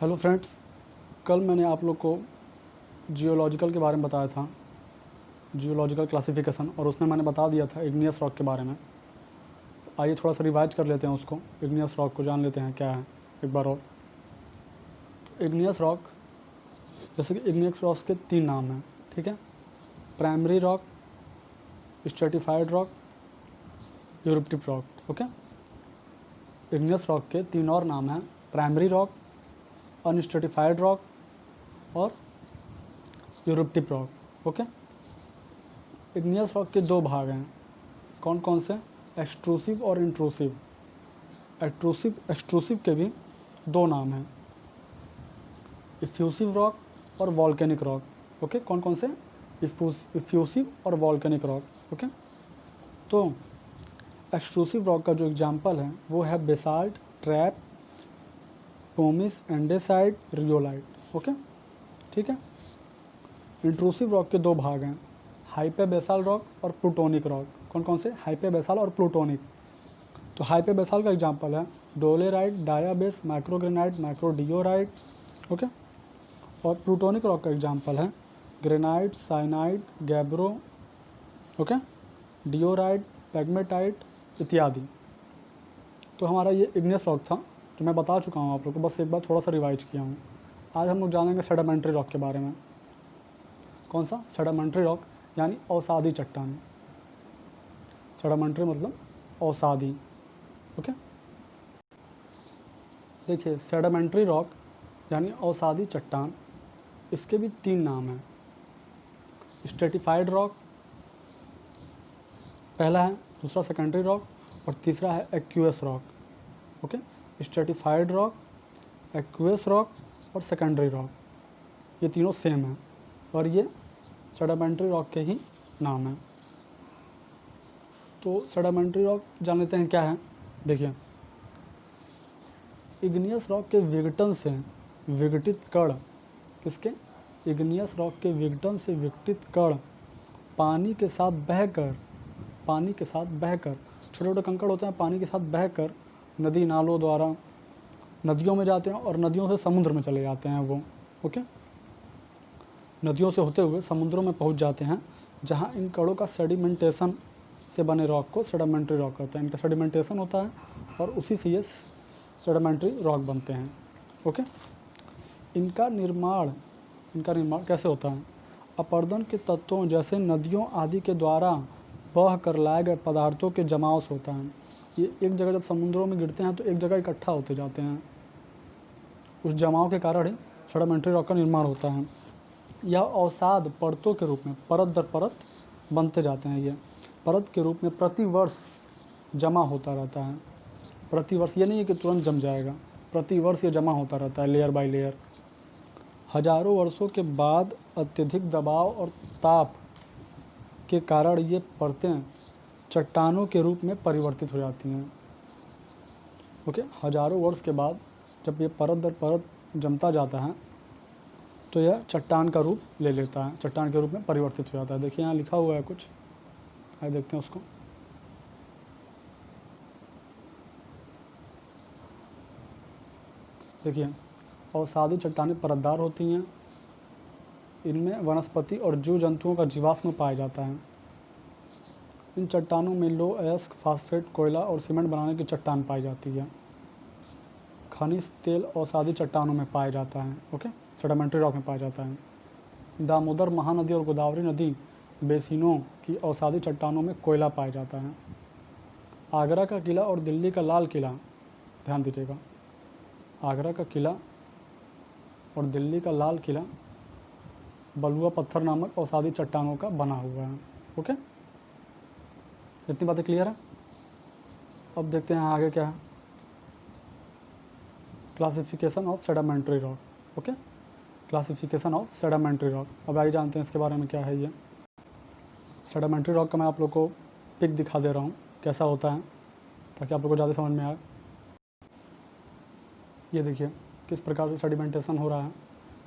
Hello friends, कल मैंने आप लोग को जियोलॉजिकल के बारे में बताया था, जियोलॉजिकल क्लासिफिकेशन, और उसमें मैंने बता दिया था इग्नियस रॉक के बारे में। आइए थोड़ा सा रिवाइज कर लेते हैं उसको, इग्नियस रॉक को जान लेते हैं क्या है एक बार और। तो इग्नियस रॉक, जैसे कि इग्नियस रॉक के 3 नाम हैं, ठीक है। प्राइमरी रॉक, स्ट्रेटिफाइड रॉक, यूरोप्टिक रॉक, ओके। इग्नियस रॉक के 3 और नाम हैं, प्राइमरी रॉक, अनस्ट्रेटिफाइड रॉक और यूरोप्टिक रॉक, ओके। इग्नियस रॉक के 2 भाग हैं, कौन कौन से? एक्सट्रूसिव और इंट्रूसिव। एक्सट्रूसिव के भी 2 नाम हैं, इफ्यूसिव रॉक और वॉल्केनिक रॉक, ओके। कौन कौन से? इफ्यूसिव और वॉल्केनिक रॉक, ओके। तो एक्सट्रूसिव रॉक का जो एग्जाम्पल है वो है basalt, trap, pomace, andesite, रियोलाइट, okay, ठीक है। इंट्रूसिव रॉक के 2 भाग हैं, हाइपेबेसाल रॉक और प्लूटोनिक रॉक। कौन कौन से? हाइपेबेसाल और प्लूटोनिक। तो हाइपेबेसाल का एग्जांपल है डोलेराइट, डायाबेस, माइक्रोग्रेनाइट, माइक्रोडियोराइट, ओके। और प्लूटोनिक रॉक का एग्जांपल है ग्रेनाइट, साइनाइट, गैब्रो, ओके, डियोराइट, पैग्मेटाइट इत्यादि। तो हमारा ये इग्नियस रॉक था जो मैं बता चुका हूँ आप लोग को, बस एक बार थोड़ा सा रिवाइज किया हूँ। आज हम लोग जानेंगे सेडिमेंट्री रॉक के बारे में। कौन सा? सेडिमेंट्री रॉक यानी अवसादी चट्टान। सेडिमेंट्री मतलब अवसादी, ओके। देखिए, सेडिमेंट्री रॉक यानी अवसादी चट्टान, इसके भी 3 नाम हैं। स्ट्रेटिफाइड रॉक पहला है, दूसरा सेकेंडरी रॉक और तीसरा है aqueous rock, okay. Stratified rock, aqueous rock और सेकेंडरी रॉक, ये तीनों सेम हैं और ये सेडिमेंट्री रॉक के ही नाम हैं। तो सेडिमेंट्री रॉक जान लेते हैं क्या है। देखिए, इग्नियस रॉक के विघटन से विघटित कण, किसके? इग्नियस रॉक के विघटन से विघटित कण पानी के साथ बहकर छोटे छोटे कंकड़ होते हैं, पानी के साथ बहकर नदी नालों द्वारा नदियों में जाते हैं और नदियों से समुद्र में चले जाते हैं वो, ओके। नदियों से होते हुए समुद्रों में पहुंच जाते हैं, जहां इन कणों का सेडिमेंटेशन से बने रॉक को सेडिमेंट्री रॉक कहते हैं। इनका सेडिमेंटेशन होता है और उसी से ये सेडिमेंट्री रॉक बनते हैं, ओके। इनका निर्माण कैसे होता है? अपरदन के तत्वों जैसे नदियों आदि के द्वारा बह कर लाए गए पदार्थों के जमाव से होता है। ये एक जगह जब समुद्रों में गिरते हैं तो एक जगह इकट्ठा होते जाते हैं, उस जमाव के कारण ही सेडिमेंट्री रॉक का निर्माण होता है। यह अवसाद परतों के रूप में परत दर परत बनते जाते हैं। ये परत के रूप में प्रतिवर्ष जमा होता रहता है। प्रतिवर्ष ये नहीं है कि तुरंत जम जाएगा, प्रतिवर्ष ये जमा होता रहता है, लेयर बाय लेयर। हजारों वर्षों के बाद अत्यधिक दबाव और ताप के कारण ये परतें चट्टानों के रूप में परिवर्तित हो जाती हैं, ओके। हजारों वर्ष के बाद जब ये परत दर परत जमता जाता है तो यह चट्टान का रूप ले लेता है, चट्टान के रूप में परिवर्तित हो जाता है। देखिए यहाँ लिखा हुआ है कुछ, आइए देखते हैं उसको। देखिए, अवसादी चट्टानें परतदार होती हैं, इनमें वनस्पति और जीव जंतुओं का जीवाश्म पाया जाता है। इन चट्टानों में लो अयस्क, फास्फेट, कोयला और सीमेंट बनाने की चट्टान पाई जाती है। खनिज तेल अवसादी चट्टानों में पाया जाता है, ओके, सेडिमेंट्री रॉक में पाया जाता है। दामोदर महानदी और गोदावरी नदी बेसिनों की अवसादी चट्टानों में कोयला पाया जाता है। आगरा का किला और दिल्ली का लाल किला, ध्यान दीजिएगा, आगरा का किला और दिल्ली का लाल किला बलुआ पत्थर नामक अवसादी चट्टानों का बना हुआ है, ओके। इतनी बातें क्लियर है। अब देखते हैं आगे क्या है, classification of sedimentary rock, okay, classification of sedimentary rock. अब आइए जानते हैं इसके बारे में क्या है। ये सेडिमेंट्री रॉक का मैं आप लोग को पिक दिखा दे रहा हूँ कैसा होता है, ताकि आप लोग को ज़्यादा समझ में आए। ये देखिए किस प्रकार से सेडिमेंटेशन हो रहा है।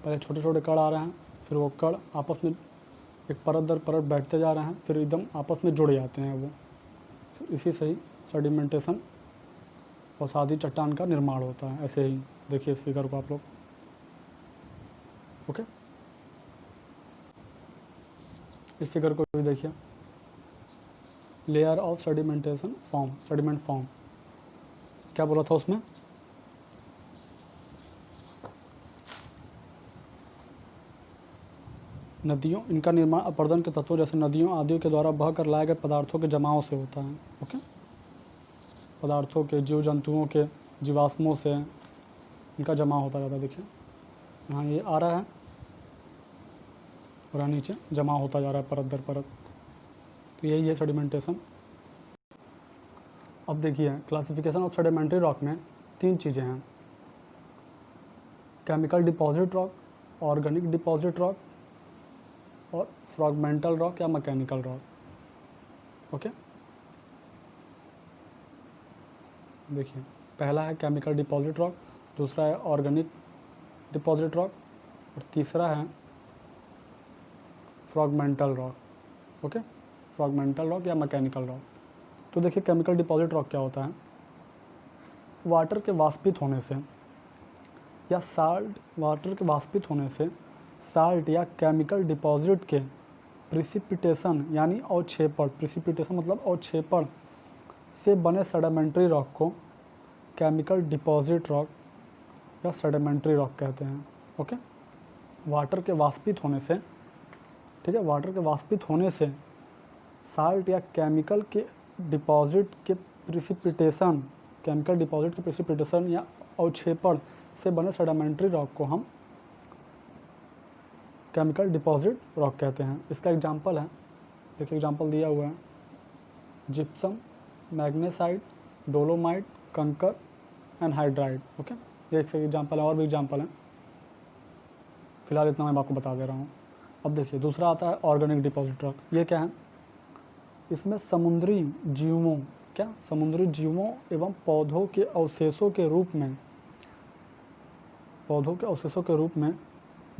पहले छोटे छोटे कण आ रहे हैं, फिर वो कण आपस में एक परत दर परत बैठते जा रहे हैं, फिर एकदम आपस में जुड़ जाते हैं वो, फिर इसी से ही सेडिमेंटेशन अवसादी चट्टान का निर्माण होता है। ऐसे ही देखिए इस फिगर को आप लोग, ओके, इस फिगर को भी देखिए, layer of sedimentation form, sediment form, क्या बोला था उसमें, नदियों, इनका निर्माण अपर्दन के तत्वों जैसे नदियों आदि के द्वारा बह कर लाए गए पदार्थों के जमाव से होता है। ओके, पदार्थों के, जीव जंतुओं के जीवाश्मों से इनका जमा होता जाता है। देखिए यहाँ ये आ रहा है और यहाँ नीचे जमा होता जा रहा है परत दर परत, तो यही है सेडिमेंटेशन। अब देखिए क्लासिफिकेशन ऑफ सेडिमेंट्री रॉक में 3 चीज़ें हैं, chemical deposit rock, organic deposit rock और फ्रैगमेंटल रॉक या मैकेनिकल रॉक। ओके, देखिए पहला है केमिकल डिपॉजिट रॉक, दूसरा है ऑर्गेनिक डिपॉजिट रॉक और तीसरा है फ्रैगमेंटल रॉक। ओके, फ्रैगमेंटल रॉक या मैकेनिकल रॉक। तो देखिए केमिकल डिपॉजिट रॉक क्या होता है, वाटर के वाष्पित होने से या साल्ट, वाटर के वाष्पित होने से साल्ट या केमिकल डिपॉजिट के प्रिसिपिटेशन यानी अवक्षेपण, प्रिसिपिटेशन मतलब अवक्षेपण से बने सेडिमेंट्री रॉक को केमिकल डिपॉजिट रॉक या सेडिमेंट्री रॉक कहते हैं। ओके, वाटर के वाष्पित होने से, ठीक है, वाटर के वाष्पित होने से साल्ट या केमिकल के डिपॉजिट के प्रिसिपिटेशन, केमिकल डिपॉजिट के प्रिसिपिटेशन या अवक्षेपण से बने सेडिमेंट्री रॉक को हम केमिकल डिपॉजिट रॉक कहते हैं। इसका एग्जांपल है, देखिए एग्जांपल दिया हुआ है, जिप्सम, मैग्नेसाइट, डोलोमाइट, कंकर एंड हाइड्राइड। ओके, ये एक एग्जांपल है, और भी एग्जांपल हैं, फिलहाल इतना मैं आपको बता दे रहा हूँ। अब देखिए दूसरा आता है ऑर्गेनिक डिपॉजिट रॉक। ये क्या है, इसमें समुद्री जीवों, क्या समुद्री जीवों एवं पौधों के अवशेषों के रूप में, पौधों के अवशेषों के रूप में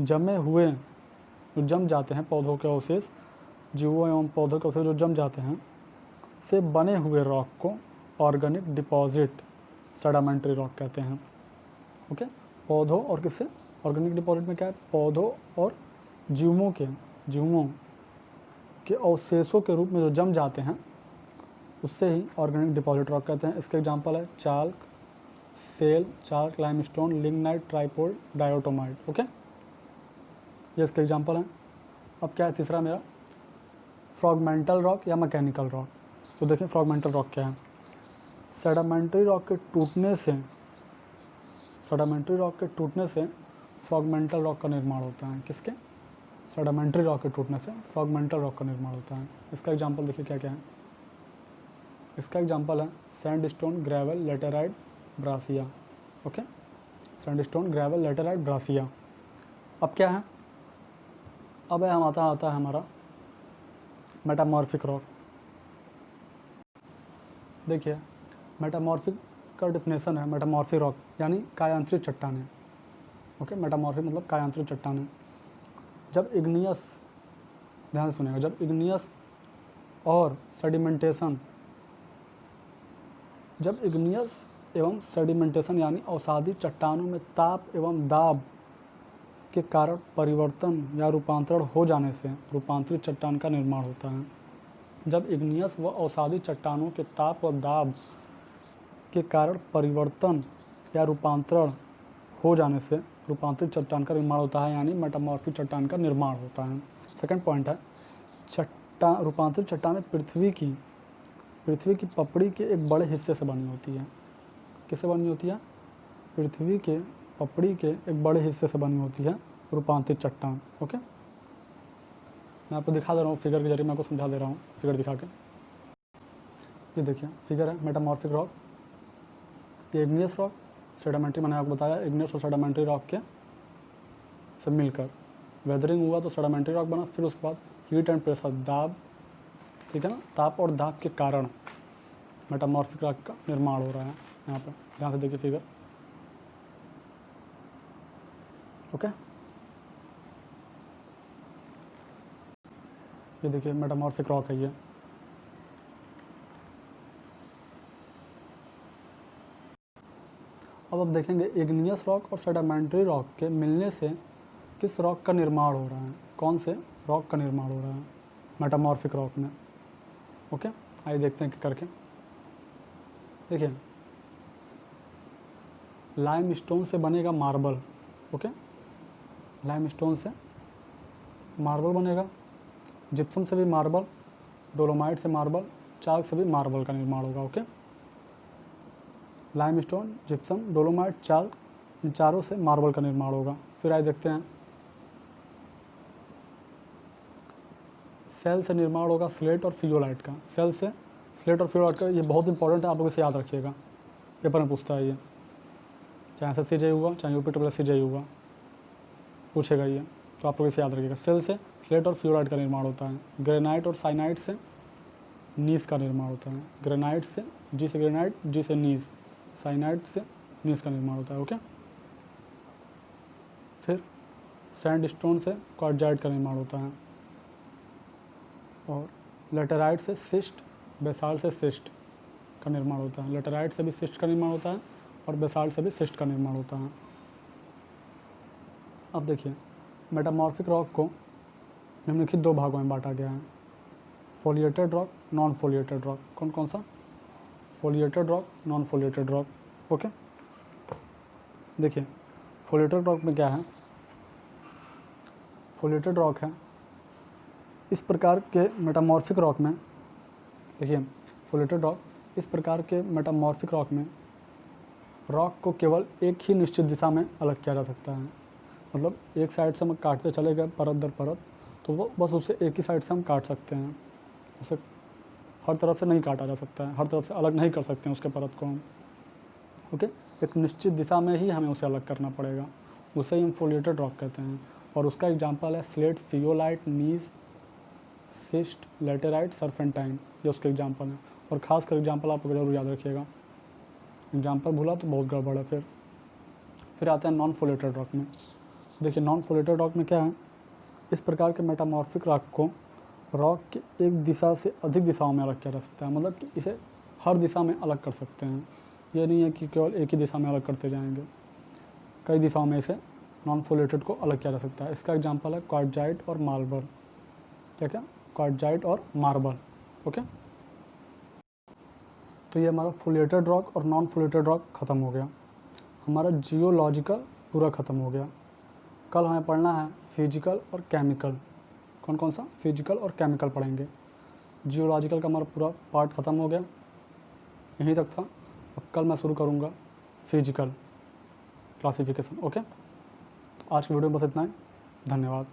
जमे हुए, जो जम जाते हैं पौधों के अवशेष, जीवों एवं पौधों के अवशेष जो जम जाते हैं से बने हुए रॉक को ऑर्गेनिक डिपॉजिट सेडिमेंट्री रॉक कहते हैं। ओके, पौधों और किससे, ऑर्गेनिक डिपॉजिट में क्या है, पौधों और जीवों के अवशेषों के रूप में जो जम जाते हैं उससे ही ऑर्गेनिक डिपॉजिट रॉक कहते हैं। इसके एग्जांपल है chalk, shale, chalk, limestone, lignite, tripod, diatomite. Okay, ये इसके एग्जांपल हैं। अब क्या है तीसरा मेरा, फ्रैगमेंटल रॉक या मैकेनिकल रॉक। तो देखिए फ्रैगमेंटल रॉक क्या है, सेडिमेंट्री रॉक के टूटने से, सेडिमेंट्री रॉक के टूटने से फ्रैगमेंटल रॉक का निर्माण होता है। किसके, सेडिमेंट्री रॉक के टूटने से फ्रैगमेंटल रॉक का निर्माण होता है। इसका एग्जांपल देखिए क्या क्या है, इसका एग्जांपल है sandstone, gravel, laterite, breccia. Okay, sandstone, gravel, laterite, breccia. अब क्या है, अब हम आता है हमारा मेटामॉर्फिक रॉक। देखिए मेटामॉर्फिक का डिफिनेशन है, मेटामॉर्फिक रॉक यानी कायांतरित चट्टानें। ओके, मेटामॉर्फिक मतलब कायांतरित चट्टानें। जब इग्नियस, ध्यान से सुनिएगा, जब इग्नियस और सेडिमेंटेशन, जब इग्नियस एवं सेडिमेंटेशन यानी अवसादी चट्टानों में ताप एवं दाब के कारण परिवर्तन या रूपांतरण हो जाने से रूपांतरित चट्टान का निर्माण होता है। जब इग्नियस व अवसादी चट्टानों के ताप और दाब के कारण परिवर्तन या रूपांतरण हो जाने से रूपांतरित चट्टान का निर्माण होता है, यानी मेटामॉर्फिक चट्टान का निर्माण होता है। सेकंड पॉइंट है, चट्टान, रूपांतरित चट्टानें पृथ्वी की पपड़ी के एक बड़े हिस्से से बनी होती है। किससे बनी होती है, पृथ्वी के पपड़ी के एक बड़े हिस्से से बनी होती है रूपांतरित चट्टान। ओके, मैं आपको दिखा दे रहा हूँ फिगर के जरिए, मैं आपको समझा दे रहा हूँ फिगर दिखा के। ये देखिए फिगर है मेटामॉर्फिक रॉक, ये इग्नियस रॉक, सेडिमेंट्री मैंने आपको बताया, इग्नियस और सेडिमेंट्री रॉक के से मिलकर वेदरिंग हुआ तो सेडिमेंट्री रॉक बना। फिर उसके बाद हीट एंड प्रेशर, दाब, ठीक है ना, ताप और दाब के कारण मेटामॉर्फिक रॉक का निर्माण हो रहा है। यहाँ पर ध्यान से देखिए फिगर। ओके, ये देखिए मेटामॉर्फिक रॉक है ये। अब देखेंगे इग्नियस रॉक और सेडिमेंट्री रॉक के मिलने से किस रॉक का निर्माण हो रहा है, कौन से रॉक का निर्माण हो रहा है मेटामॉर्फिक रॉक में। ओके, आइए देखते हैं करके। देखिए, लाइम स्टोन से बनेगा मार्बल। ओके, लाइम स्टोन से मार्बल बनेगा, जिप्सम से भी मार्बल, डोलोमाइट से मार्बल, चाक से भी मार्बल का निर्माण होगा। Okay, limestone, gypsum, dolomite, chalk, इन चारों से मार्बल का निर्माण होगा। फिर आइए देखते हैं, सेल से निर्माण होगा स्लेट और फियोलाइट का। सेल से स्लेट और फियोलाइट का, ये बहुत इंपॉर्टेंट है, आप लोग इसे याद रखिएगा, पेपर में पूछता है ये, चाहे SSC हुआ चाहे UPSSC हुआ, पूछेगा ये, तो आप लोग इसे याद रखिएगा। सेल से स्लेट और फ्लोराइड का निर्माण होता है। ग्रेनाइट और साइनाइट से नीस का निर्माण होता है। ग्रेनाइट से जी से ग्रेनाइट, जी से नीस, साइनाइट से नीस का निर्माण होता है। ओके, फिर सैंड स्टोन से क्वार्टजाइट का निर्माण होता है, और लेटेराइट से सिस्ट, बेसाल्ट से सिस्ट का निर्माण होता है। लेटेराइट से भी सिस्ट का निर्माण होता है और बेसाल्ट से भी सिस्ट का निर्माण होता है। अब देखिए, मेटामॉर्फिक रॉक को निम्नलिखित दो भागों में बांटा गया है, foliated rock, non foliated rock. कौन कौन सा? Foliated rock, non foliated rock. Okay, देखिए फोलिएटेड रॉक में क्या है, फोलिएटेड रॉक है इस प्रकार के मेटामॉर्फिक रॉक में, देखिए फोलिएटेड रॉक इस प्रकार के मेटामॉर्फिक रॉक में रॉक को केवल एक ही निश्चित दिशा में अलग किया जा सकता है। मतलब एक साइड से हम काटते चले गए परत दर परत, तो वो बस उसे एक ही साइड से हम काट सकते हैं, उसे हर तरफ से नहीं काटा जा सकता है, हर तरफ से अलग नहीं कर सकते हैं उसके परत को हम। ओके, एक निश्चित दिशा में ही हमें उसे अलग करना पड़ेगा, उसे ही हम फोलिएटेड रॉक कहते हैं। और उसका एग्जांपल है स्लेट, फियोलाइट, नीस, सिस्ट, लेटेराइट, सर्पेंटाइन, ये उसके एग्जांपल हैं। और ख़ास कर एग्जांपल आप जरूर याद रखिएगा, एग्जांपल भूला तो बहुत गड़बड़ है। फिर आते हैं नॉन फोलिएटेड रॉक में। देखिए नॉन फोलिएटेड रॉक में क्या है, इस प्रकार के मेटामॉर्फिक रॉक को रॉक की एक दिशा से अधिक दिशाओं में अलग किया जा सकता है। मतलब कि इसे हर दिशा में अलग कर सकते हैं, ये नहीं है कि केवल एक ही दिशा में अलग करते जाएंगे, कई दिशाओं में इसे नॉन फोलिएटेड को अलग किया जा सकता है। इसका एग्जांपल है क्वार्टजाइट और मार्बल। क्या क्या? क्वार्टजाइट और मार्बल। ओके, तो ये हमारा फोलिएटेड रॉक और नॉन फोलिएटेड रॉक ख़त्म हो गया, हमारा जियोलॉजिकल पूरा ख़त्म हो गया। कल हमें पढ़ना है फिजिकल और केमिकल। कौन कौन सा? फिजिकल और केमिकल पढ़ेंगे। जियोलॉजिकल का हमारा पूरा पार्ट ख़त्म हो गया, यहीं तक था। अब कल मैं शुरू करूँगा फिजिकल क्लासिफिकेशन। ओके, तो आज की वीडियो में बस इतना ही, धन्यवाद।